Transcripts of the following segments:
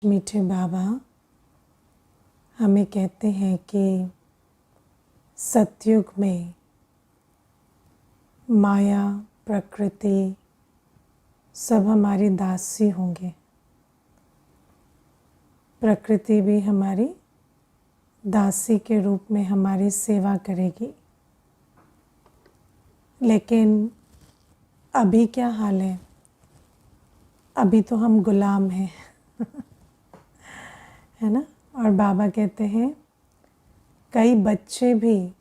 मीठे बाबा हमें कहते हैं कि सतयुग में माया प्रकृति सब हमारी दासी होंगे। प्रकृति भी हमारी दासी के रूप में हमारी सेवा करेगी। लेकिन अभी क्या हाल है? अभी तो हम गुलाम हैं है ना। और बाबा कहते हैं कई बच्चे भी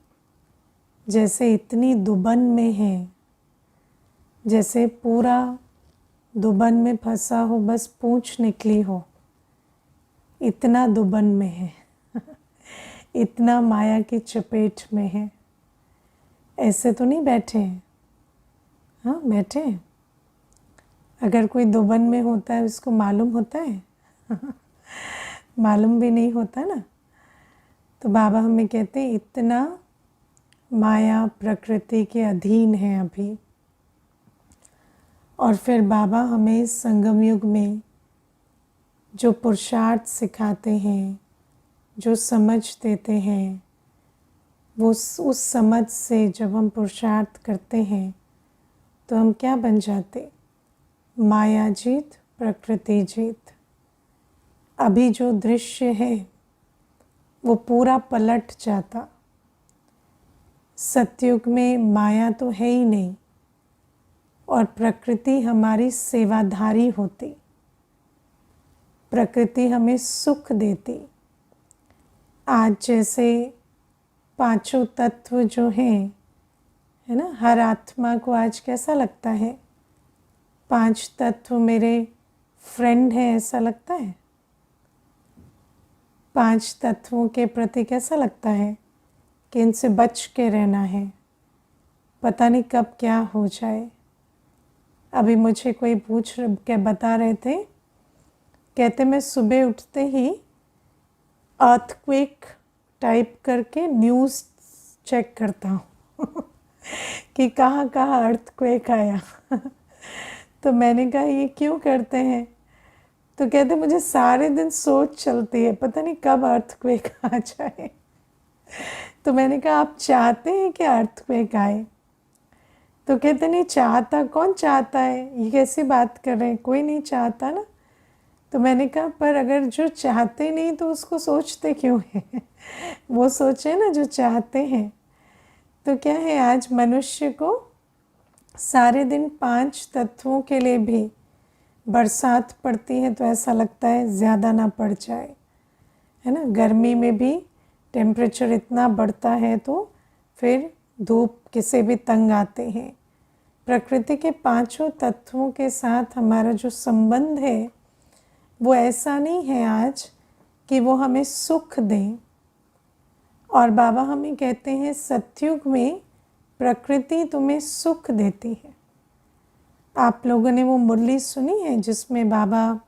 जैसे इतनी दुबन में हैं, जैसे पूरा दुबन में फंसा हो, बस पूंछ निकली हो, इतना दुबन में है इतना माया की चपेट में है। ऐसे तो नहीं बैठे हैं। हाँ, बैठे हैं। अगर कोई दुबन में होता है उसको मालूम होता है मालूम भी नहीं होता ना। तो बाबा हमें कहते हैं इतना माया प्रकृति के अधीन है अभी। और फिर बाबा हमें संगम युग में जो पुरुषार्थ सिखाते हैं, जो समझ देते हैं, वो उस समझ से जब हम पुरुषार्थ करते हैं तो हम क्या बन जाते? माया जीत प्रकृति जीत। अभी जो दृश्य है वो पूरा पलट जाता। सतयुग में माया तो है ही नहीं और प्रकृति हमारी सेवाधारी होती। प्रकृति हमें सुख देती। आज जैसे पांचों तत्व जो हैं, है ना, हर आत्मा को आज कैसा लगता है? पांच तत्व मेरे फ्रेंड हैं, ऐसा लगता है? पांच तत्वों के प्रति कैसा लगता है कि इनसे बच के रहना है, पता नहीं कब क्या हो जाए। अभी मुझे कोई पूछ के बता रहे थे, कहते मैं सुबह उठते ही अर्थक्वेक टाइप करके न्यूज़ चेक करता हूँ कि कहाँ कहाँ अर्थक्वेक आया तो मैंने कहा ये क्यों करते हैं? तो कहते मुझे सारे दिन सोच चलती है, पता नहीं कब अर्थक्वेक आ जाए तो मैंने कहा आप चाहते हैं कि अर्थक्वेक आए? तो कहते नहीं चाहता, कौन चाहता है? ये कैसी बात कर रहे हैं, कोई नहीं चाहता ना। तो मैंने कहा पर अगर जो चाहते नहीं तो उसको सोचते क्यों हैं वो सोचे ना जो चाहते हैं। तो क्या है, आज मनुष्य को सारे दिन पांच तत्वों के लिए भी बरसात पड़ती है तो ऐसा लगता है ज़्यादा ना पड़ जाए, है ना। गर्मी में भी टेम्परेचर इतना बढ़ता है तो फिर धूप किसे भी तंग आते हैं। प्रकृति के पांचों तत्वों के साथ हमारा जो संबंध है वो ऐसा नहीं है आज कि वो हमें सुख दें। और बाबा हमें कहते हैं सतयुग में प्रकृति तुम्हें सुख देती है। आप लोगों ने वो मुरली सुनी है जिसमें बाबा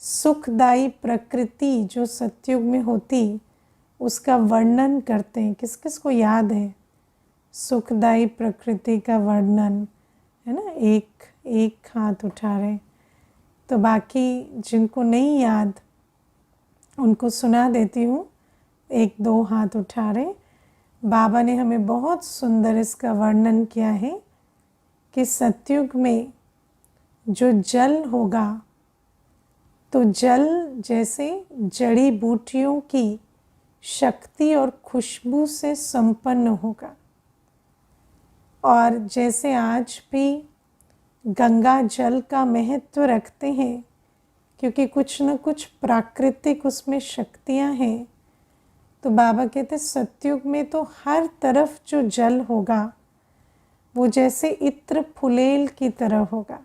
सुखदायी प्रकृति जो सतयुग में होती उसका वर्णन करते हैं। किस किस को याद है सुखदायी प्रकृति का वर्णन? है ना, एक हाथ उठा रहे, तो बाकी जिनको नहीं याद उनको सुना देती हूँ। एक दो हाथ उठा रहे। बाबा ने हमें बहुत सुंदर इसका वर्णन किया है कि सतयुग में जो जल होगा तो जल जैसे जड़ी बूटियों की शक्ति और खुशबू से संपन्न होगा। और जैसे आज भी गंगा जल का महत्व रखते हैं क्योंकि कुछ न कुछ प्राकृतिक उसमें शक्तियाँ हैं, तो बाबा कहते सतयुग में तो हर तरफ जो जल होगा वो जैसे इत्र फुलेल की तरह होगा।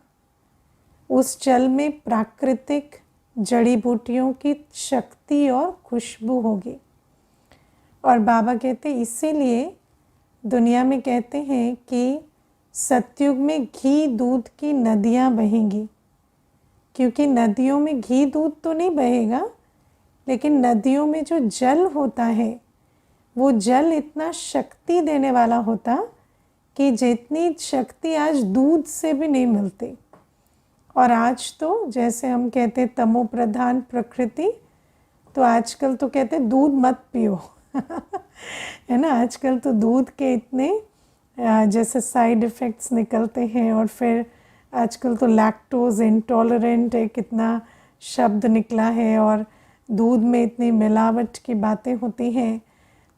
उस जल में प्राकृतिक जड़ी बूटियों की शक्ति और खुशबू होगी। और बाबा कहते इसीलिए दुनिया में कहते हैं कि सतयुग में घी दूध की नदियाँ बहेंगी, क्योंकि नदियों में घी दूध तो नहीं बहेगा लेकिन नदियों में जो जल होता है वो जल इतना शक्ति देने वाला होता कि जितनी शक्ति आज दूध से भी नहीं मिलती। और आज तो जैसे हम कहते हैं तमो प्रधान प्रकृति, तो आजकल तो कहते हैं दूध मत पियो है ना। आजकल तो दूध के इतने जैसे साइड इफ़ेक्ट्स निकलते हैं, और फिर आजकल तो लैक्टोज इंटॉलरेंट एक कितना शब्द निकला है, और दूध में इतनी मिलावट की बातें होती हैं।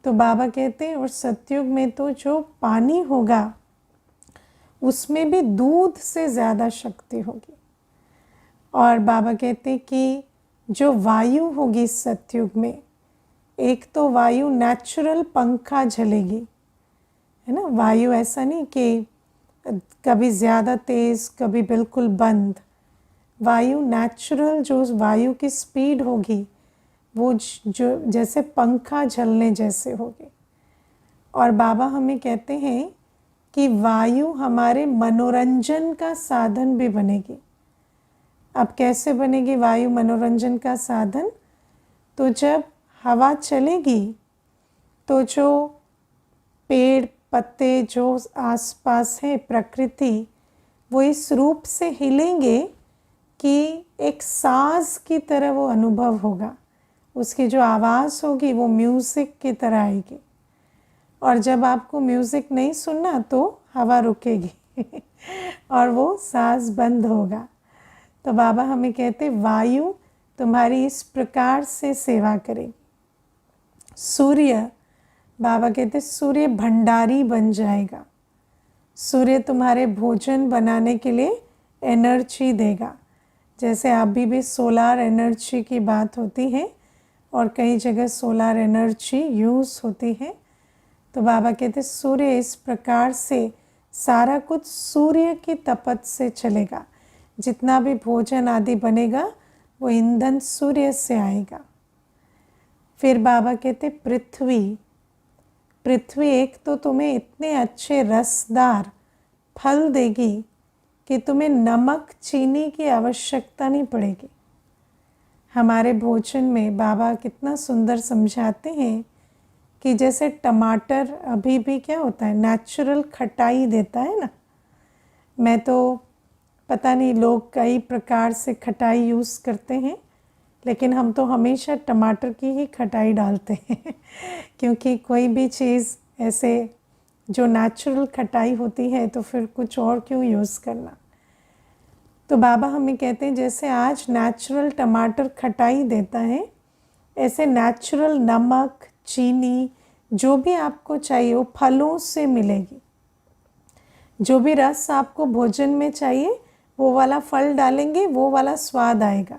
तो बाबा कहते हैं और सतयुग में तो जो पानी होगा उसमें भी दूध से ज़्यादा शक्ति होगी। और बाबा कहते हैं कि जो वायु होगी सतयुग में, एक तो वायु नेचुरल पंखा झलेगी, है ना। वायु ऐसा नहीं कि कभी ज़्यादा तेज़ कभी बिल्कुल बंद। वायु नेचुरल जो वायु की स्पीड होगी वो जो जैसे पंखा झलने जैसे होगी। और बाबा हमें कहते हैं कि वायु हमारे मनोरंजन का साधन भी बनेगी। अब कैसे बनेगी वायु मनोरंजन का साधन? तो जब हवा चलेगी तो जो पेड़ पत्ते जो आसपास है प्रकृति, वो इस रूप से हिलेंगे कि एक साज की तरह वो अनुभव होगा। उसकी जो आवाज़ होगी वो म्यूज़िक की तरह आएगी। और जब आपको म्यूज़िक नहीं सुनना तो हवा रुकेगी और वो साज बंद होगा। तो बाबा हमें कहते वायु तुम्हारी इस प्रकार से सेवा करेगी। सूर्य, बाबा कहते सूर्य भंडारी बन जाएगा। सूर्य तुम्हारे भोजन बनाने के लिए एनर्जी देगा। जैसे अभी भी सोलार एनर्जी की बात होती है और कई जगह सोलार एनर्जी यूज़ होती है। तो बाबा कहते सूर्य इस प्रकार से सारा कुछ सूर्य की तपत से चलेगा। जितना भी भोजन आदि बनेगा वो ईंधन सूर्य से आएगा। फिर बाबा कहते पृथ्वी, पृथ्वी एक तो तुम्हें इतने अच्छे रसदार फल देगी कि तुम्हें नमक चीनी की आवश्यकता नहीं पड़ेगी। हमारे भोजन में बाबा कितना सुंदर समझाते हैं कि जैसे टमाटर अभी भी क्या होता है, नेचुरल खटाई देता है ना। मैं तो पता नहीं लोग कई प्रकार से खटाई यूज़ करते हैं, लेकिन हम तो हमेशा टमाटर की ही खटाई डालते हैं क्योंकि कोई भी चीज़ ऐसे जो नेचुरल खटाई होती है तो फिर कुछ और क्यों यूज़ करना। तो बाबा हमें कहते हैं जैसे आज नेचुरल टमाटर खटाई देता है, ऐसे नेचुरल नमक चीनी जो भी आपको चाहिए वो फलों से मिलेगी। जो भी रस आपको भोजन में चाहिए वो वाला फल डालेंगे, वो वाला स्वाद आएगा।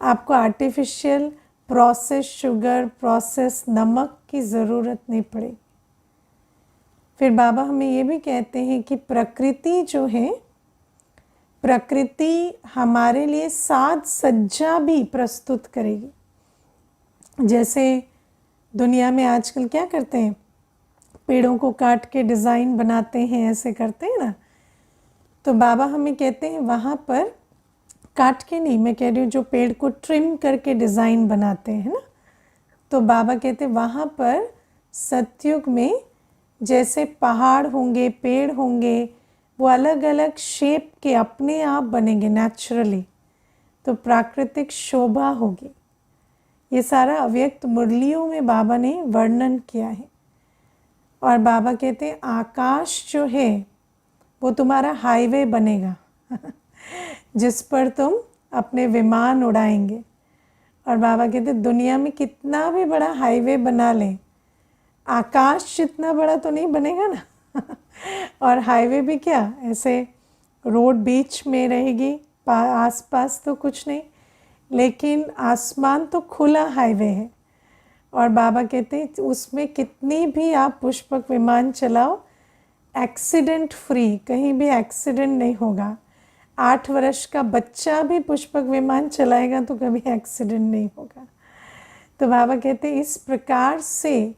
आपको आर्टिफिशियल प्रोसेस शुगर, प्रोसेस नमक की ज़रूरत नहीं पड़ेगी। फिर बाबा हमें ये भी कहते हैं कि प्रकृति जो है, प्रकृति हमारे लिए साज सज्जा भी प्रस्तुत करेगी। जैसे दुनिया में आजकल क्या करते हैं, पेड़ों को काट के डिज़ाइन बनाते हैं, ऐसे करते हैं ना। तो बाबा हमें कहते हैं वहाँ पर काट के नहीं, मैं कह रही हूँ जो पेड़ को ट्रिम करके डिज़ाइन बनाते हैं ना, तो बाबा कहते हैं वहाँ पर सतयुग में जैसे पहाड़ होंगे, पेड़ होंगे, वो अलग अलग शेप के अपने आप बनेंगे नेचुरली, तो प्राकृतिक शोभा होगी। ये सारा अव्यक्त मुरलियों में बाबा ने वर्णन किया है। और बाबा कहते हैं आकाश जो है वो तुम्हारा हाईवे बनेगा जिस पर तुम अपने विमान उड़ाएंगे। और बाबा कहते हैं दुनिया में कितना भी बड़ा हाईवे बना लें, आकाश जितना बड़ा तो नहीं बनेगा ना और हाईवे भी क्या ऐसे रोड बीच में रहेगी, आसपास तो कुछ नहीं, लेकिन आसमान तो खुला हाईवे है। और बाबा कहते हैं उसमें कितनी भी आप पुष्पक विमान चलाओ, एक्सीडेंट फ्री, कहीं भी एक्सीडेंट नहीं होगा। 8 वर्ष का बच्चा भी पुष्पक विमान चलाएगा तो कभी एक्सीडेंट नहीं होगा। तो बाबा कहते हैं इस प्रकार से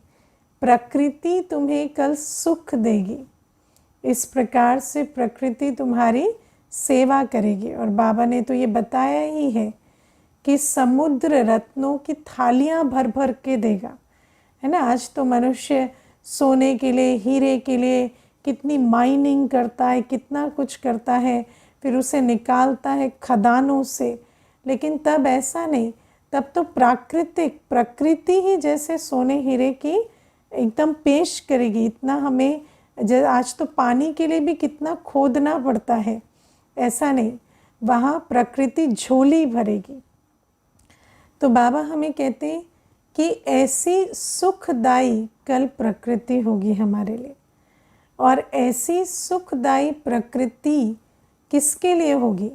प्रकृति तुम्हें कल सुख देगी, इस प्रकार से प्रकृति तुम्हारी सेवा करेगी। और बाबा ने तो ये बताया ही है कि समुद्र रत्नों की थालियां भर भर के देगा, है ना। आज तो मनुष्य सोने के लिए, हीरे के लिए कितनी माइनिंग करता है, कितना कुछ करता है, फिर उसे निकालता है खदानों से, लेकिन तब ऐसा नहीं, तब तो प्राकृतिक प्रकृति ही जैसे सोने हीरे की एकदम पेश करेगी। इतना हमें आज तो पानी के लिए भी कितना खोदना पड़ता है, ऐसा नहीं, वहाँ प्रकृति झोली भरेगी। तो बाबा हमें कहते हैं कि ऐसी सुखदाई कल प्रकृति होगी हमारे लिए। और ऐसी सुखदाई प्रकृति किसके लिए होगी?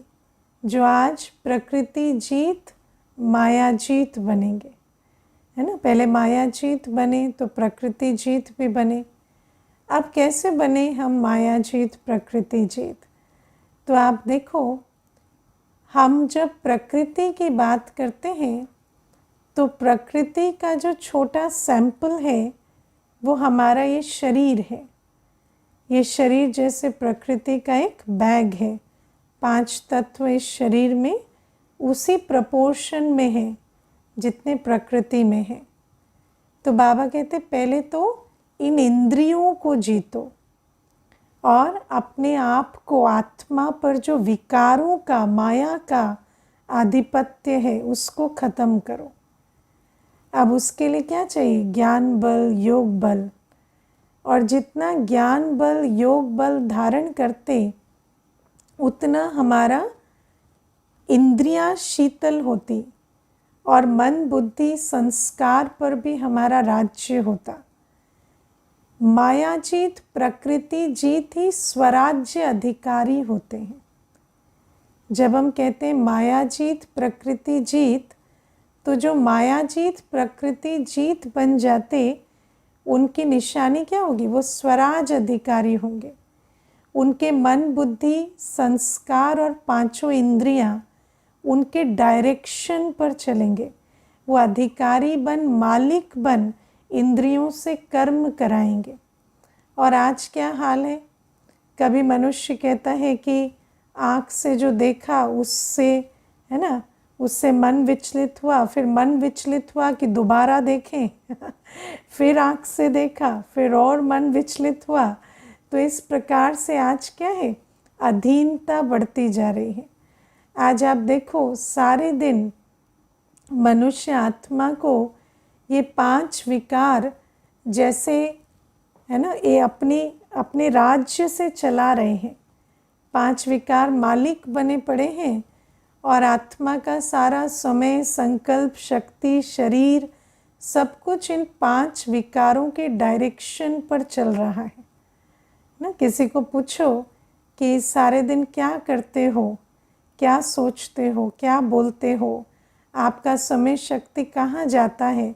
जो आज प्रकृति जीत माया जीत बनेंगे, है ना। पहले माया जीत बने तो प्रकृति जीत भी बने। अब कैसे बने हम माया जीत प्रकृति जीत? तो आप देखो, हम जब प्रकृति की बात करते हैं तो प्रकृति का जो छोटा सैंपल है वो हमारा ये शरीर है। ये शरीर जैसे प्रकृति का एक बैग है, 5 तत्व इस शरीर में उसी प्रपोर्शन में है जितने प्रकृति में है। तो बाबा कहते पहले तो इन इंद्रियों को जीतो और अपने आप को, आत्मा पर जो विकारों का, माया का आधिपत्य है उसको ख़त्म करो। अब उसके लिए क्या चाहिए? ज्ञान बल, योग बल। और जितना ज्ञान बल, योग बल धारण करते उतना हमारा इंद्रियां शीतल होती और मन, बुद्धि, संस्कार पर भी हमारा राज्य होता। माया जीत प्रकृति जीत ही स्वराज्य अधिकारी होते हैं। जब हम कहते हैं माया जीत प्रकृति जीत, तो जो माया जीत प्रकृति जीत बन जाते उनकी निशानी क्या होगी? वो स्वराज अधिकारी होंगे। उनके मन, बुद्धि, संस्कार और 5 इंद्रियां उनके डायरेक्शन पर चलेंगे। वो अधिकारी बन, मालिक बन, इंद्रियों से कर्म कराएंगे। और आज क्या हाल है? कभी मनुष्य कहता है कि आँख से जो देखा उससे, है ना, उससे मन विचलित हुआ, फिर मन विचलित हुआ कि दोबारा देखें फिर आँख से देखा, फिर और मन विचलित हुआ। तो इस प्रकार से आज क्या है? अधीनता बढ़ती जा रही है। आज आप देखो, सारे दिन मनुष्य आत्मा को ये 5 विकार जैसे, है ना, ये अपने राज्य से चला रहे हैं। 5 विकार मालिक बने पड़े हैं और आत्मा का सारा समय, संकल्प, शक्ति, शरीर, सब कुछ इन 5 विकारों के डायरेक्शन पर चल रहा है ना। किसी को पूछो कि सारे दिन क्या करते हो, क्या सोचते हो, क्या बोलते हो, आपका समय, शक्ति कहाँ जाता है?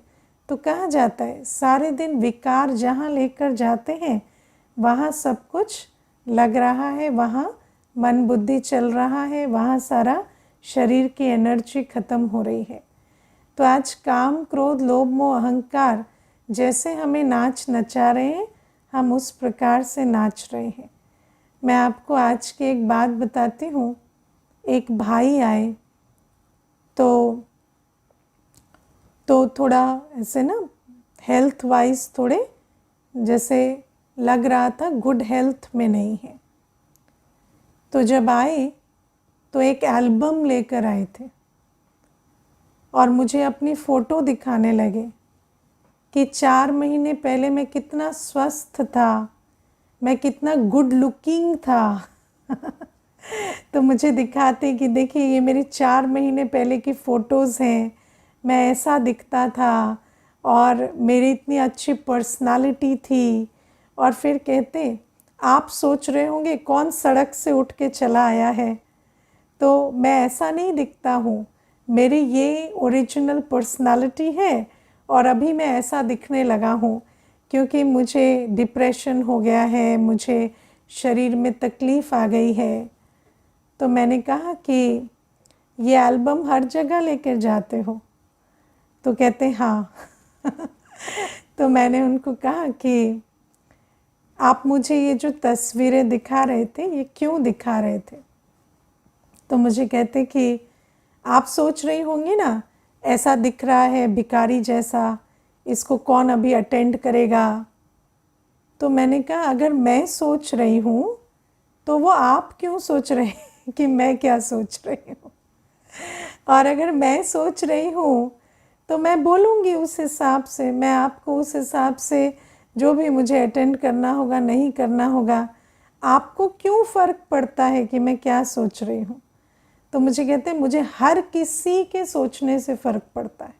तो कहाँ जाता है? सारे दिन विकार जहाँ लेकर जाते हैं वहाँ सब कुछ लग रहा है, वहाँ मन बुद्धि चल रहा है, वहाँ सारा शरीर की एनर्जी ख़त्म हो रही है। तो आज काम, क्रोध, लोभ, मोह, अहंकार जैसे हमें नाच नचा रहे हैं, हम उस प्रकार से नाच रहे हैं। मैं आपको आज की एक बात बताती हूँ। एक भाई आए तो थोड़ा ऐसे ना हेल्थ वाइज थोड़े जैसे लग रहा था गुड हेल्थ में नहीं है। तो जब आए तो एक एल्बम लेकर आए थे और मुझे अपनी फ़ोटो दिखाने लगे कि 4 महीने पहले मैं कितना स्वस्थ था, मैं कितना गुड लुकिंग था तो मुझे दिखाते कि देखिए ये मेरी 4 महीने पहले की फ़ोटोज़ हैं, मैं ऐसा दिखता था और मेरी इतनी अच्छी पर्सनालिटी थी। और फिर कहते आप सोच रहे होंगे कौन सड़क से उठ के चला आया है, तो मैं ऐसा नहीं दिखता हूँ, मेरी ये ओरिजिनल पर्सनालिटी है और अभी मैं ऐसा दिखने लगा हूँ क्योंकि मुझे डिप्रेशन हो गया है, मुझे शरीर में तकलीफ़ आ गई है। तो मैंने कहा कि ये एल्बम हर जगह लेकर जाते हो? तो कहते हाँ तो मैंने उनको कहा कि आप मुझे ये जो तस्वीरें दिखा रहे थे ये क्यों दिखा रहे थे? तो मुझे कहते कि आप सोच रही होंगी ना ऐसा दिख रहा है भिखारी जैसा, इसको कौन अभी अटेंड करेगा। तो मैंने कहा अगर मैं सोच रही हूँ तो वो आप क्यों सोच रहे कि मैं क्या सोच रही हूँ। और अगर मैं सोच रही हूँ तो मैं बोलूँगी उस हिसाब से, मैं आपको उस हिसाब से जो भी मुझे अटेंड करना होगा नहीं करना होगा। आपको क्यों फ़र्क पड़ता है कि मैं क्या सोच रही हूँ? तो मुझे कहते हैं मुझे हर किसी के सोचने से फ़र्क पड़ता है।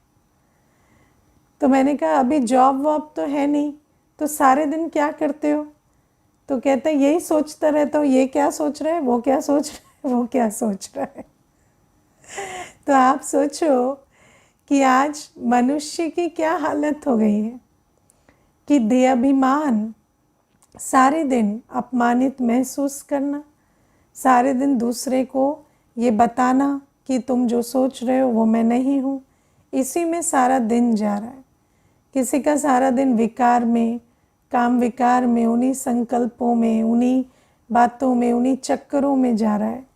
तो मैंने कहा अभी जॉब वॉब तो है नहीं, तो सारे दिन क्या करते हो? तो कहते हैं यही सोचता रहता हूँ, ये क्या सोच रहा है, वो क्या सोच रहा है, वो क्या सोच रहा है। तो आप सोचो कि आज मनुष्य की क्या हालत हो गई है कि देहाभिमान, सारे दिन अपमानित महसूस करना, सारे दिन दूसरे को ये बताना कि तुम जो सोच रहे हो वो मैं नहीं हूँ, इसी में सारा दिन जा रहा है। किसी का सारा दिन विकार में, काम विकार में, उन्हीं संकल्पों में, उन्हीं बातों में, उन्हीं चक्करों में जा रहा है।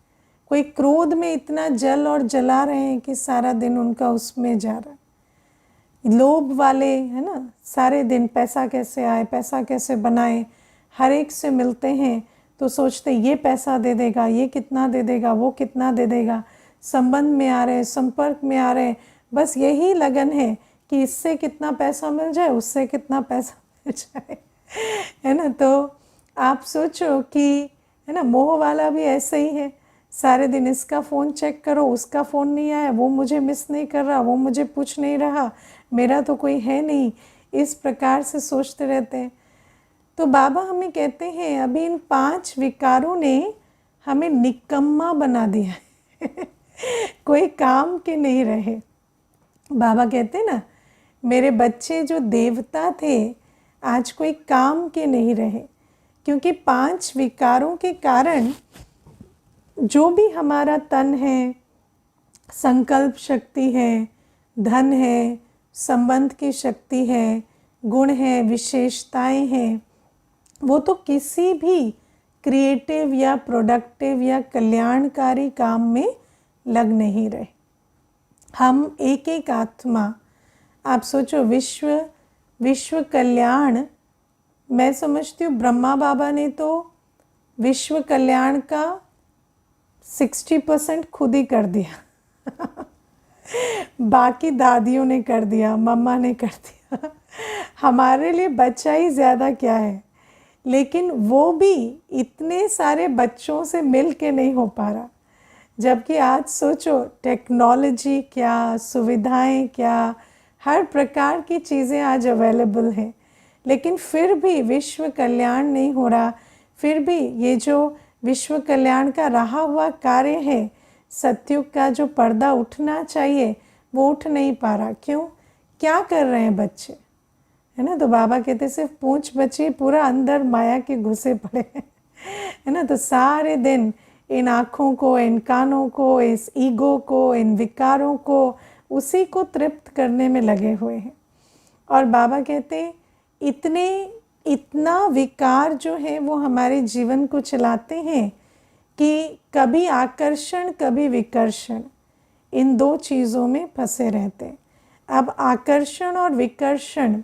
कोई क्रोध में इतना जल और जला रहे हैं कि सारा दिन उनका उसमें जा रहा है। लोभ वाले है ना, सारे दिन पैसा कैसे आए, पैसा कैसे बनाए, हर एक से मिलते हैं तो सोचते ये पैसा दे देगा, ये कितना दे देगा, वो कितना दे देगा। संबंध में आ रहे हैं, संपर्क में आ रहे हैं, बस यही लगन है कि इससे कितना पैसा मिल जाए, उससे कितना पैसा मिल जाए, है ना। तो आप सोचो कि है ना, मोह वाला भी ऐसे ही है। सारे दिन इसका फ़ोन चेक करो, उसका फ़ोन नहीं आया, वो मुझे मिस नहीं कर रहा, वो मुझे पूछ नहीं रहा, मेरा तो कोई है नहीं, इस प्रकार से सोचते रहते हैं। तो बाबा हमें कहते हैं अभी इन 5 विकारों ने हमें निकम्मा बना दिया है कोई काम के नहीं रहे। बाबा कहते हैं ना, मेरे बच्चे जो देवता थे आज कोई काम के नहीं रहे, क्योंकि 5 विकारों के कारण जो भी हमारा तन है, संकल्प शक्ति है, धन है, संबंध की शक्ति है, गुण है, विशेषताएं हैं, वो तो किसी भी क्रिएटिव या प्रोडक्टिव या कल्याणकारी काम में लग नहीं रहे। हम एक एक आत्मा, आप सोचो विश्व कल्याण, मैं समझती हूँ ब्रह्मा बाबा ने तो विश्व कल्याण का 60% खुद ही कर दिया बाकी दादियों ने कर दिया, मम्मा ने कर दिया हमारे लिए बच्चा ही ज़्यादा क्या है। लेकिन वो भी इतने सारे बच्चों से मिल के नहीं हो पा रहा। जबकि आज सोचो टेक्नोलॉजी क्या, सुविधाएं क्या, हर प्रकार की चीज़ें आज अवेलेबल हैं, लेकिन फिर भी विश्व कल्याण नहीं हो रहा। फिर भी ये जो विश्व कल्याण का रहा हुआ कार्य है, सतयुग का जो पर्दा उठना चाहिए वो उठ नहीं पा रहा। क्यों? क्या कर रहे हैं बच्चे, है ना। तो बाबा कहते सिर्फ पूंछ बची, पूरा अंदर माया के घुसे पड़े हैं, है ना। तो सारे दिन इन आँखों को, इन कानों को, इस ईगो को, इन विकारों को, उसी को तृप्त करने में लगे हुए हैं। और बाबा कहते हैं इतना विकार जो है वो हमारे जीवन को चलाते हैं कि कभी आकर्षण कभी विकर्षण, इन 2 चीज़ों में फंसे रहते हैं। अब आकर्षण और विकर्षण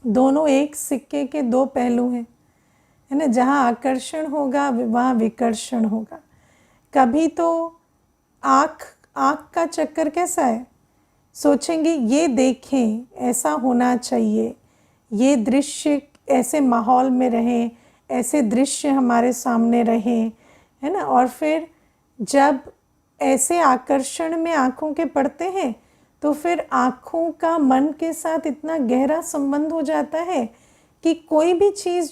दोनों एक सिक्के के 2 पहलू हैं, है ना। जहाँ आकर्षण होगा वहाँ विकर्षण होगा। कभी तो आँख का चक्कर कैसा है, सोचेंगे ये देखें, ऐसा होना चाहिए, ये दृश्य ऐसे माहौल में रहे, ऐसे दृश्य हमारे सामने रहे, है ना। और फिर जब ऐसे आकर्षण में आँखों के पड़ते हैं तो फिर आँखों का मन के साथ इतना गहरा संबंध हो जाता है कि कोई भी चीज़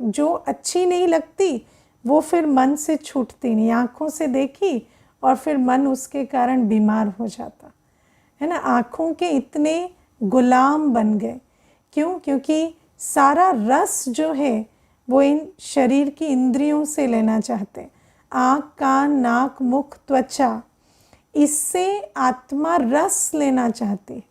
जो अच्छी नहीं लगती वो फिर मन से छूटती नहीं। आँखों से देखी और फिर मन उसके कारण बीमार हो जाता, है ना। आँखों के इतने गुलाम बन गए। क्यों? क्योंकि सारा रस जो है वो इन शरीर की इंद्रियों से लेना चाहते हैं। आँख, कान, नाक, मुख, त्वचा, इससे आत्मा रस लेना चाहती है।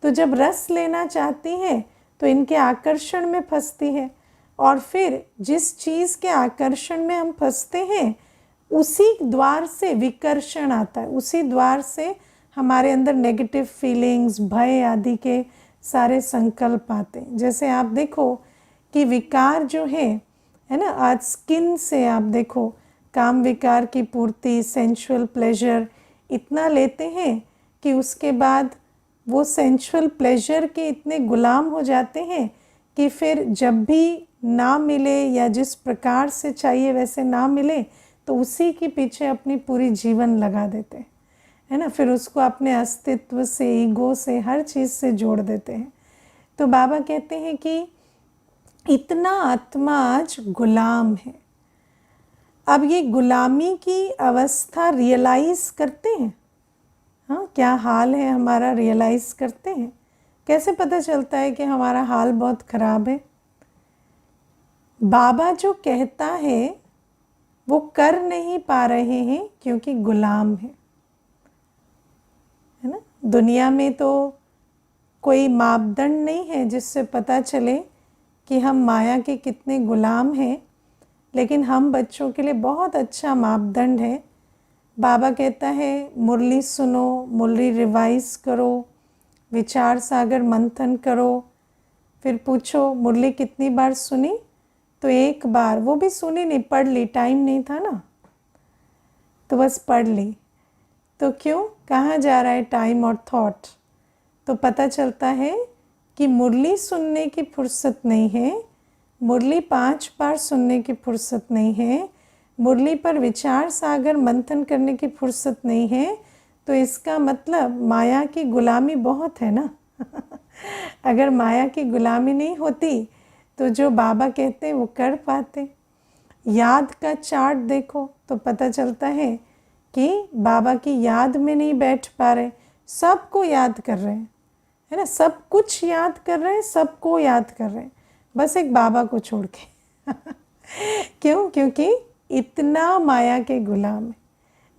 तो जब रस लेना चाहती है तो इनके आकर्षण में फंसती है, और फिर जिस चीज़ के आकर्षण में हम फंसते हैं उसी द्वार से विकर्षण आता है, उसी द्वार से हमारे अंदर नेगेटिव फीलिंग्स, भय आदि के सारे संकल्प आते हैं। जैसे आप देखो कि विकार जो है ना, आज स्किन से आप देखो काम विकार की पूर्ति, सेंशुअल प्लेजर इतना लेते हैं कि उसके बाद वो सेंशुअल प्लेजर के इतने गुलाम हो जाते हैं कि फिर जब भी ना मिले या जिस प्रकार से चाहिए वैसे ना मिले तो उसी के पीछे अपनी पूरी जीवन लगा देते हैं, है ना। फिर उसको अपने अस्तित्व से, ईगो से, हर चीज़ से जोड़ देते हैं। तो बाबा कहते हैं कि इतना आत्मा आज गुलाम है। अब ये गुलामी की अवस्था रियलाइज़ करते हैं, हाँ, क्या हाल है हमारा, रियलाइज़ करते हैं। कैसे पता चलता है कि हमारा हाल बहुत ख़राब है? बाबा जो कहता है वो कर नहीं पा रहे हैं क्योंकि गुलाम है ना। दुनिया में तो कोई मापदंड नहीं है जिससे पता चले कि हम माया के कितने गुलाम हैं, लेकिन हम बच्चों के लिए बहुत अच्छा मापदंड है। बाबा कहता है मुरली सुनो, मुरली रिवाइज करो, विचार सागर मंथन करो, फिर पूछो मुरली कितनी बार सुनी, तो एक बार, वो भी सुनी नहीं, पढ़ ली, टाइम नहीं था ना, तो बस पढ़ ली। तो क्यों, कहाँ जा रहा है टाइम और थॉट? तो पता चलता है कि मुरली सुनने की फुर्सत नहीं है, मुरली 5 बार सुनने की फुर्सत नहीं है, मुरली पर विचार सागर मंथन करने की फुर्सत नहीं है। तो इसका मतलब माया की गुलामी बहुत है ना। अगर माया की गुलामी नहीं होती तो जो बाबा कहते हैं वो कर पाते। याद का चार्ट देखो तो पता चलता है कि बाबा की याद में नहीं बैठ पा रहे, सबको याद कर रहे हैं, है ना, सब कुछ याद कर रहे हैं, सबको याद कर रहे हैं, बस एक बाबा को छोड़ के। क्यों? क्योंकि इतना माया के गुलाम है,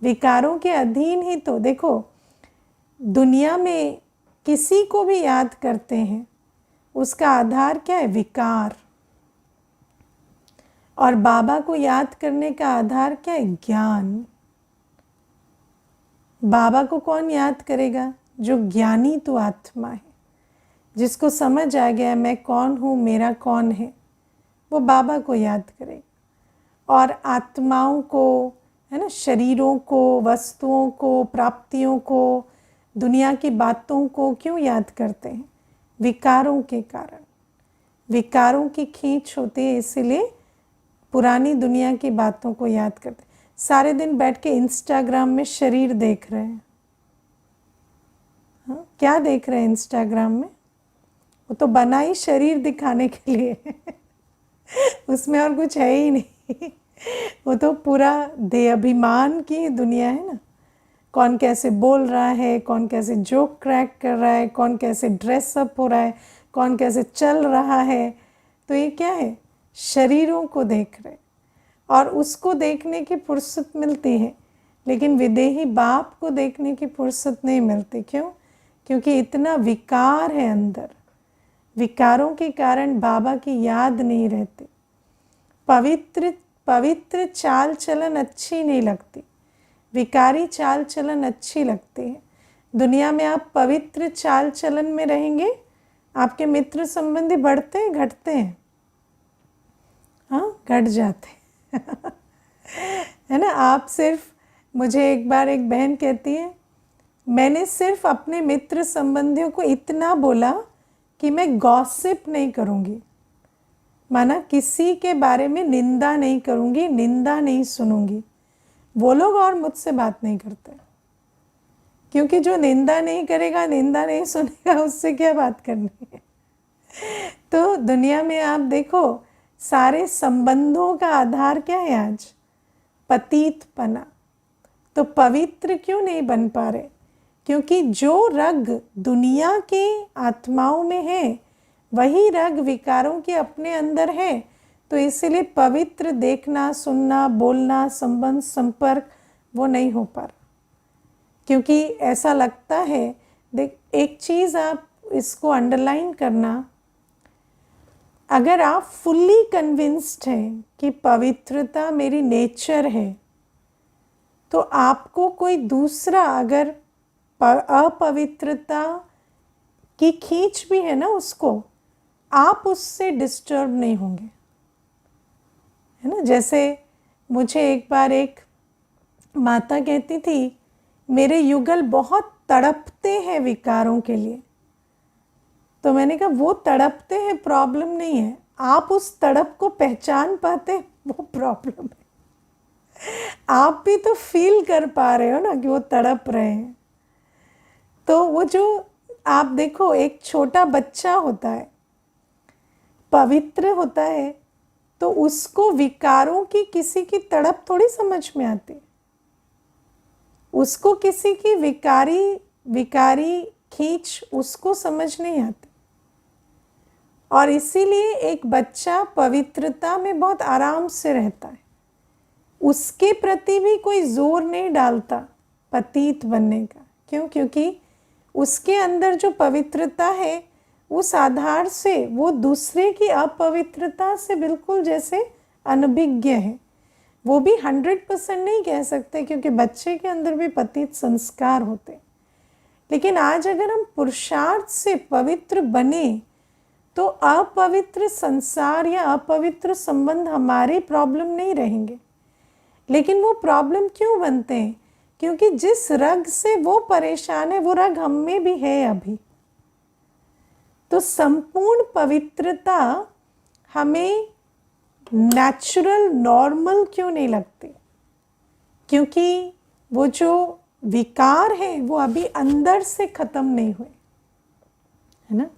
विकारों के अधीन ही। तो देखो दुनिया में किसी को भी याद करते हैं, उसका आधार क्या है? विकार। और बाबा को याद करने का आधार क्या है? ज्ञान। बाबा को कौन याद करेगा? जो ज्ञानी तो आत्मा है, जिसको समझ आ गया मैं कौन हूँ, मेरा कौन है, वो बाबा को याद करेगा। और आत्माओं को, है ना, शरीरों को, वस्तुओं को, प्राप्तियों को, दुनिया की बातों को क्यों याद करते हैं? विकारों के कारण। विकारों की खींच होती है, इसीलिए पुरानी दुनिया की बातों को याद करते हैं। सारे दिन बैठ के इंस्टाग्राम में शरीर देख रहे हैं, हाँ, क्या देख रहे हैं इंस्टाग्राम में? वो तो बना ही शरीर दिखाने के लिए। उसमें और कुछ है ही नहीं। वो तो पूरा देह अभिमान की दुनिया है ना। कौन कैसे बोल रहा है, कौन कैसे जोक क्रैक कर रहा है, कौन कैसे ड्रेसअप हो रहा है, कौन कैसे चल रहा है। तो ये क्या है? शरीरों को देख रहे, और उसको देखने की फुर्सत मिलती है, लेकिन विदेही बाप को देखने की फुर्सत नहीं मिलती। क्यों? क्योंकि इतना विकार है अंदर। विकारों के कारण बाबा की याद नहीं रहती। पवित्र पवित्र चाल चलन अच्छी नहीं लगती, विकारी चाल चलन अच्छी लगती है। दुनिया में आप पवित्र चाल चलन में रहेंगे, आपके मित्र संबंधी बढ़ते हैं, घटते हैं? हाँ, घट जाते हैं। है ना। आप सिर्फ, मुझे एक बार एक बहन कहती है, मैंने सिर्फ अपने मित्र संबंधियों को इतना बोला कि मैं गॉसिप नहीं करूँगी, माना किसी के बारे में निंदा नहीं करूँगी, निंदा नहीं सुनूंगी। वो लोग और मुझसे बात नहीं करते, क्योंकि जो निंदा नहीं करेगा, निंदा नहीं सुनेगा, उससे क्या बात करनी है। तो दुनिया में आप देखो, सारे संबंधों का आधार क्या है आज? पतितपना। तो पवित्र क्यों नहीं बन पा रहे? क्योंकि जो रग दुनिया के आत्माओं में है, वही रग विकारों के अपने अंदर है। तो इसीलिए पवित्र देखना, सुनना, बोलना, संबंध, संपर्क वो नहीं हो पा रहा। क्योंकि ऐसा लगता है, देख एक चीज़ आप इसको अंडरलाइन करना, अगर आप फुल्ली कन्विंस्ड हैं कि पवित्रता मेरी नेचर है, तो आपको कोई दूसरा अगर अपवित्रता की खींच भी है ना, उसको आप उससे डिस्टर्ब नहीं होंगे, है ना। जैसे मुझे एक बार एक माता कहती थी, मेरे युगल बहुत तड़पते हैं विकारों के लिए। तो मैंने कहा वो तड़पते हैं प्रॉब्लम नहीं है, आप उस तड़प को पहचान पाते वो प्रॉब्लम है। आप भी तो फील कर पा रहे हो ना कि वो तड़प रहे हैं। तो वो जो आप देखो, एक छोटा बच्चा होता है, पवित्र होता है, तो उसको विकारों की किसी की तड़प थोड़ी समझ में आती। उसको किसी की विकारी खींच उसको समझ नहीं आती। और इसीलिए एक बच्चा पवित्रता में बहुत आराम से रहता है, उसके प्रति भी कोई जोर नहीं डालता पतित बनने का। क्यों? क्योंकि उसके अंदर जो पवित्रता है उस आधार से वो दूसरे की अपवित्रता से बिल्कुल जैसे अनभिज्ञ है। वो भी 100% नहीं कह सकते, क्योंकि बच्चे के अंदर भी पतित संस्कार होते। लेकिन आज अगर हम पुरुषार्थ से पवित्र बने तो अपवित्र संसार या अपवित्र संबंध हमारे प्रॉब्लम नहीं रहेंगे। लेकिन वो प्रॉब्लम क्यों बनते हैं? क्योंकि जिस रग से वो परेशान है वो रग हम में भी है अभी। तो संपूर्ण पवित्रता हमें नेचुरल नॉर्मल क्यों नहीं लगती? क्योंकि वो जो विकार है वो अभी अंदर से खत्म नहीं हुए, है ना।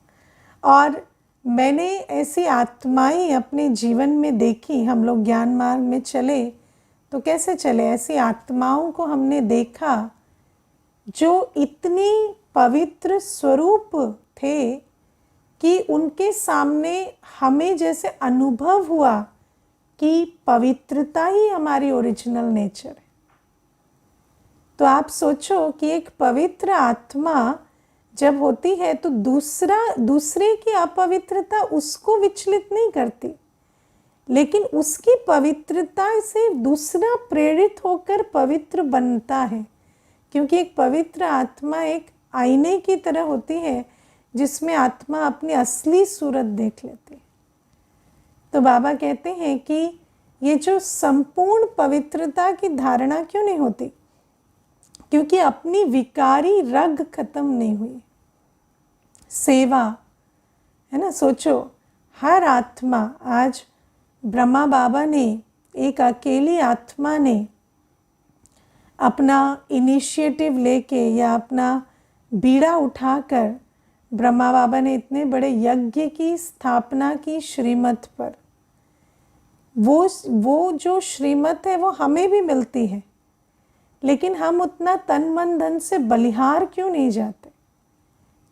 और मैंने ऐसी आत्माएं अपने जीवन में देखी। हम लोग ज्ञान मार्ग में चले तो कैसे चले? ऐसी आत्माओं को हमने देखा जो इतनी पवित्र स्वरूप थे कि उनके सामने हमें जैसे अनुभव हुआ कि पवित्रता ही हमारी ओरिजिनल नेचर है। तो आप सोचो कि एक पवित्र आत्मा जब होती है तो दूसरे की अपवित्रता उसको विचलित नहीं करती, लेकिन उसकी पवित्रता से दूसरा प्रेरित होकर पवित्र बनता है। क्योंकि एक पवित्र आत्मा एक आईने की तरह होती है जिसमें आत्मा अपनी असली सूरत देख लेती है। तो बाबा कहते हैं कि ये जो संपूर्ण पवित्रता की धारणा क्यों नहीं होती? क्योंकि अपनी विकारी रग खत्म नहीं हुई। सेवा, है ना। सोचो, हर आत्मा, आज ब्रह्मा बाबा ने, एक अकेली आत्मा ने अपना इनिशिएटिव लेके या अपना बीड़ा उठाकर ब्रह्मा बाबा ने इतने बड़े यज्ञ की स्थापना की श्रीमत पर। वो जो श्रीमत है वो हमें भी मिलती है, लेकिन हम उतना तन मन धन से बलिहार क्यों नहीं जाते?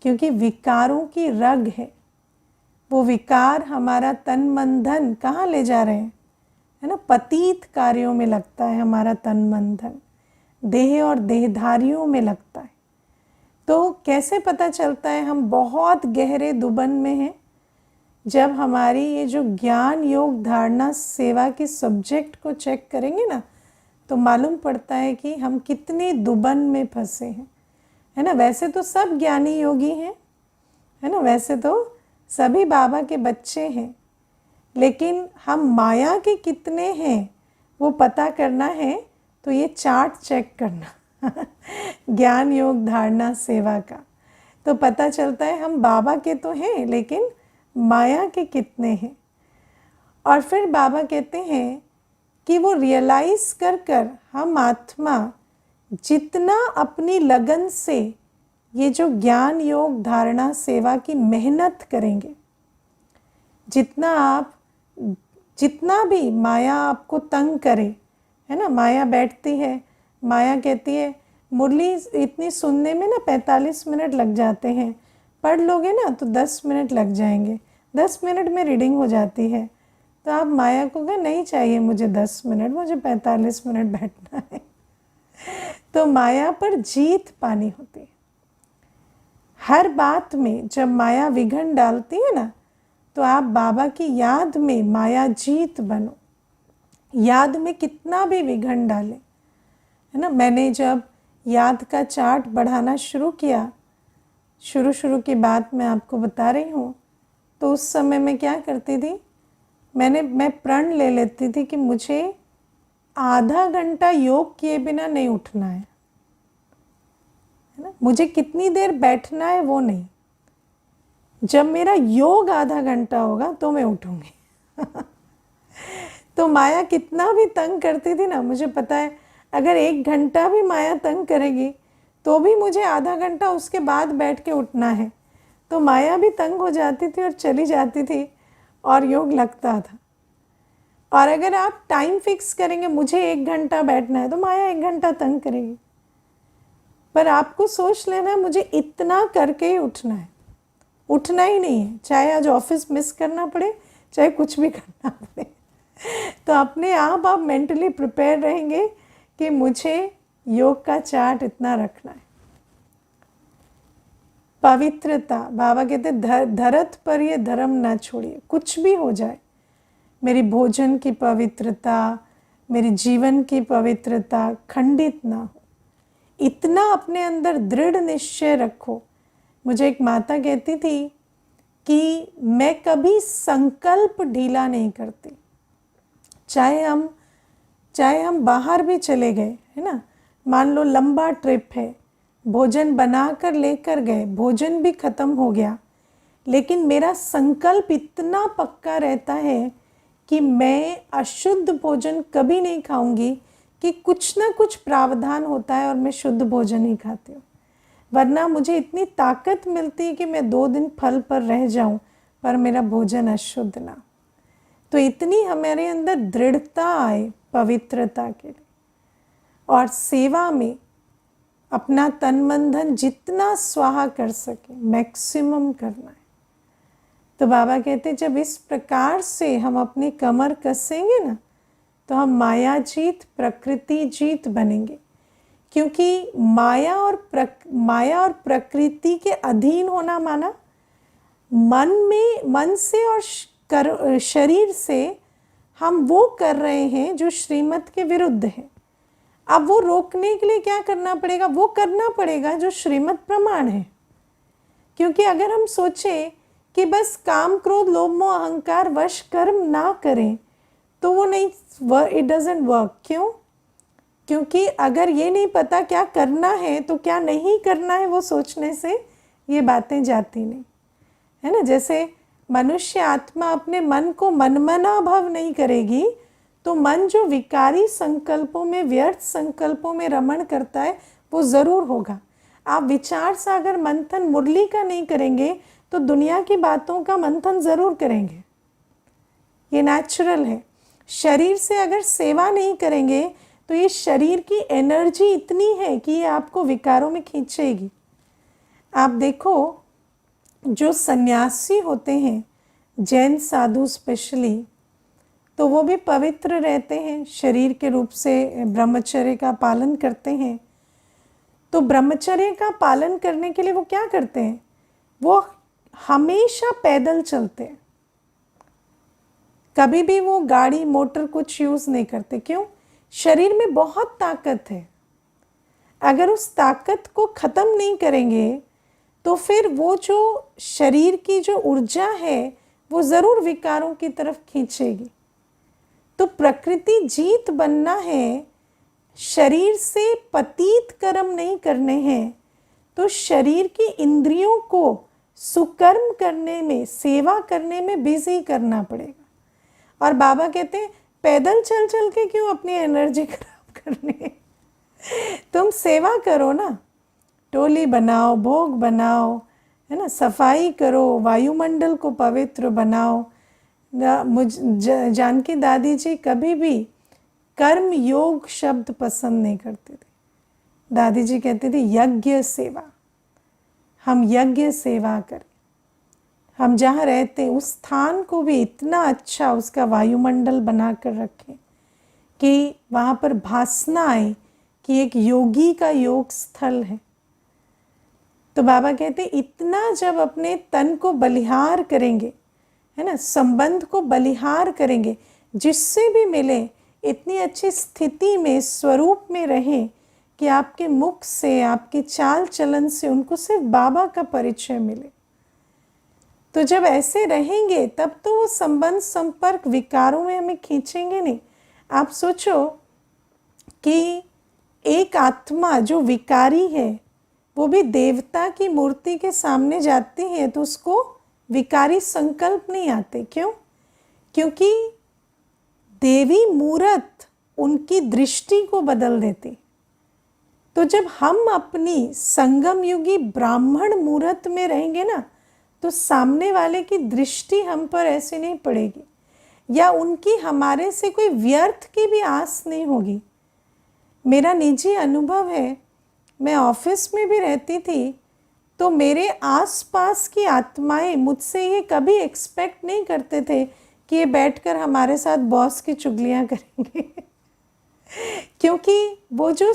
क्योंकि विकारों की रग है। वो विकार हमारा तन मन धन कहाँ ले जा रहे हैं, है ना। पतित कार्यों में लगता है हमारा तन मन धन, देह और देहधारियों में लगता है। तो कैसे पता चलता है हम बहुत गहरे दुबन में हैं? जब हमारी ये जो ज्ञान योग धारणा सेवा की सब्जेक्ट को चेक करेंगे ना, तो मालूम पड़ता है कि हम कितने दुबन में फंसे हैं, है ना। वैसे तो सब ज्ञानी योगी हैं, है ना, वैसे तो सभी बाबा के बच्चे हैं, लेकिन हम माया के कितने हैं वो पता करना है तो ये चार्ट चेक करना ज्ञान योग धारणा सेवा का, तो पता चलता है हम बाबा के तो हैं लेकिन माया के कितने हैं। और फिर बाबा कहते हैं कि वो रियलाइज कर हम आत्मा जितना अपनी लगन से ये जो ज्ञान योग धारणा सेवा की मेहनत करेंगे, जितना भी माया आपको तंग करे, है ना। माया बैठती है, माया कहती है मुरली इतनी सुनने में ना 45 मिनट लग जाते हैं, पढ़ लोगे ना तो 10 मिनट लग जाएंगे, 10 मिनट में रीडिंग हो जाती है। तो आप माया को कहें नहीं चाहिए मुझे 10 मिनट, मुझे 45 मिनट बैठना है। तो माया पर जीत पानी होती है। हर बात में जब माया विघन डालती है ना, तो आप बाबा की याद में माया जीत बनो। याद में कितना भी विघन डाले, है ना। मैंने जब याद का चार्ट बढ़ाना शुरू किया, शुरू की बात मैं आपको बता रही हूँ, तो उस समय मैं क्या करती थी, मैं प्रण ले लेती थी कि मुझे आधा घंटा योग किए बिना नहीं उठना है ना। मुझे कितनी देर बैठना है वो नहीं, जब मेरा योग आधा घंटा होगा तो मैं उठूंगी। तो माया कितना भी तंग करती थी ना, मुझे पता है अगर 1 घंटा भी माया तंग करेगी तो भी मुझे आधा घंटा उसके बाद बैठ के उठना है। तो माया भी तंग हो जाती थी और चली जाती थी और योग लगता था। और अगर आप टाइम फिक्स करेंगे मुझे 1 घंटा बैठना है तो माया 1 घंटा तंग करेगी। पर आपको सोच लेना है मुझे इतना करके ही उठना है, उठना ही नहीं है, चाहे आज ऑफिस मिस करना पड़े, चाहे कुछ भी करना पड़े। तो अपने आप मेंटली प्रिपेयर रहेंगे कि मुझे योग का चार्ट इतना रखना है। पवित्रता, बाबा कहते धरत पर ये धर्म ना छोड़िए, कुछ भी हो जाए, मेरी भोजन की पवित्रता, मेरी जीवन की पवित्रता खंडित ना हो, इतना अपने अंदर दृढ़ निश्चय रखो। मुझे एक माता कहती थी कि मैं कभी संकल्प ढीला नहीं करती, चाहे हम बाहर भी चले गए है ना, मान लो लंबा ट्रिप है, भोजन बनाकर लेकर गए, भोजन भी खत्म हो गया, लेकिन मेरा संकल्प इतना पक्का रहता है कि मैं अशुद्ध भोजन कभी नहीं खाऊंगी, कि कुछ ना कुछ प्रावधान होता है और मैं शुद्ध भोजन ही खाती हूँ। वरना मुझे इतनी ताकत मिलती है कि मैं 2 दिन फल पर रह जाऊं पर मेरा भोजन अशुद्ध ना। तो इतनी हमारे अंदर दृढ़ता आए पवित्रता के लिए, और सेवा में अपना तन मन धन जितना स्वाहा कर सके मैक्सिमम करना है। तो बाबा कहते जब इस प्रकार से हम अपनी कमर कसेंगे ना तो हम माया जीत प्रकृति जीत बनेंगे। क्योंकि माया और प्रकृति के अधीन होना माना मन से और शरीर से हम वो कर रहे हैं जो श्रीमत के विरुद्ध है। अब वो रोकने के लिए क्या करना पड़ेगा? वो करना पड़ेगा जो श्रीमत प्रमाण है। क्योंकि अगर हम सोचें कि बस काम क्रोध लोभ मोह अहंकार वश कर्म ना करें तो वो नहीं, इट डजंट वर्क। क्यों? क्योंकि अगर ये नहीं पता क्या करना है तो क्या नहीं करना है, वो सोचने से ये बातें जाती नहीं है ना। जैसे मनुष्य आत्मा अपने मन को मनमना भाव नहीं करेगी तो मन जो विकारी संकल्पों में, व्यर्थ संकल्पों में रमण करता है वो ज़रूर होगा। आप विचार सागर मंथन मुरली का नहीं करेंगे तो दुनिया की बातों का मंथन ज़रूर करेंगे, ये नेचुरल है। शरीर से अगर सेवा नहीं करेंगे तो ये शरीर की एनर्जी इतनी है कि ये आपको विकारों में खींचेगी। आप देखो जो सन्यासी होते हैं, जैन साधु स्पेशली, तो वो भी पवित्र रहते हैं, शरीर के रूप से ब्रह्मचर्य का पालन करते हैं। तो ब्रह्मचर्य का पालन करने के लिए वो क्या करते हैं? वो हमेशा पैदल चलते हैं, कभी भी वो गाड़ी मोटर कुछ यूज़ नहीं करते। क्यों? शरीर में बहुत ताकत है, अगर उस ताकत को ख़त्म नहीं करेंगे तो फिर वो जो शरीर की जो ऊर्जा है वो ज़रूर विकारों की तरफ खींचेगी। तो प्रकृति जीत बनना है, शरीर से पतित कर्म नहीं करने हैं, तो शरीर की इंद्रियों को सुकर्म करने में, सेवा करने में बिजी करना पड़ेगा। और बाबा कहते हैं पैदल चल चल के क्यों अपनी एनर्जी खराब करनी, तुम सेवा करो ना, टोली बनाओ, भोग बनाओ, है ना, सफाई करो, वायुमंडल को पवित्र बनाओ। जानकी दादी जी कभी भी कर्म योग शब्द पसंद नहीं करते थे। दादी जी कहते थे यज्ञ सेवा, हम यज्ञ सेवा करें, हम जहाँ रहते हैं उस स्थान को भी इतना अच्छा उसका वायुमंडल बना कर रखें कि वहाँ पर भासना आए कि एक योगी का योग स्थल है। तो बाबा कहते इतना जब अपने तन को बलिहार करेंगे, है ना, संबंध को बलिहार करेंगे, जिससे भी मिले इतनी अच्छी स्थिति में, स्वरूप में रहें कि आपके मुख से, आपके चाल चलन से उनको सिर्फ बाबा का परिचय मिले। तो जब ऐसे रहेंगे तब तो वो संबंध संपर्क विकारों में हमें खींचेंगे नहीं। आप सोचो कि एक आत्मा जो विकारी है वो भी देवता की मूर्ति के सामने जाती है तो उसको विकारी संकल्प नहीं आते। क्यों? क्योंकि देवी मूर्त उनकी दृष्टि को बदल देती। तो जब हम अपनी संगम युगी ब्राह्मण मूर्त में रहेंगे ना, तो सामने वाले की दृष्टि हम पर ऐसे नहीं पड़ेगी, या उनकी हमारे से कोई व्यर्थ की भी आस नहीं होगी। मेरा निजी अनुभव है, मैं ऑफिस में भी रहती थी तो मेरे आसपास की आत्माएं मुझसे ये कभी एक्सपेक्ट नहीं करते थे कि ये बैठकर हमारे साथ बॉस की चुगलियां करेंगे क्योंकि वो जो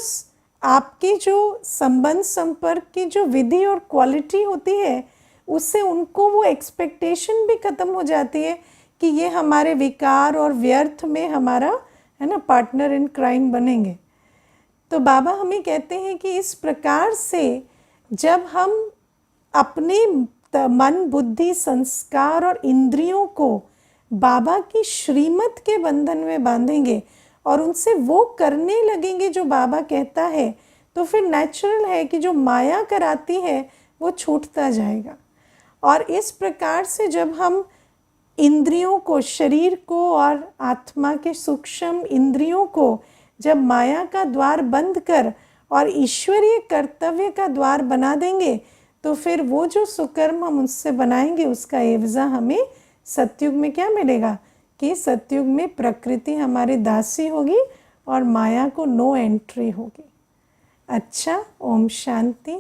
आपकी जो संबंध संपर्क की जो विधि और क्वालिटी होती है, उससे उनको वो एक्सपेक्टेशन भी ख़त्म हो जाती है कि ये हमारे विकार और व्यर्थ में हमारा है ना पार्टनर इन क्राइम बनेंगे। तो बाबा हमें कहते हैं कि इस प्रकार से जब हम अपने मन, बुद्धि, संस्कार और इंद्रियों को बाबा की श्रीमत के बंधन में बांधेंगे और उनसे वो करने लगेंगे जो बाबा कहता है, तो फिर नेचुरल है कि जो माया कराती है वो छूटता जाएगा। और इस प्रकार से जब हम इंद्रियों को, शरीर को और आत्मा के सूक्ष्म इंद्रियों को जब माया का द्वार बंद कर और ईश्वरीय कर्तव्य का द्वार बना देंगे, तो फिर वो जो सुकर्म हम उससे बनाएंगे उसका एवजा हमें सतयुग में क्या मिलेगा कि सतयुग में प्रकृति हमारी दासी होगी और माया को नो एंट्री होगी। अच्छा, ओम शांति।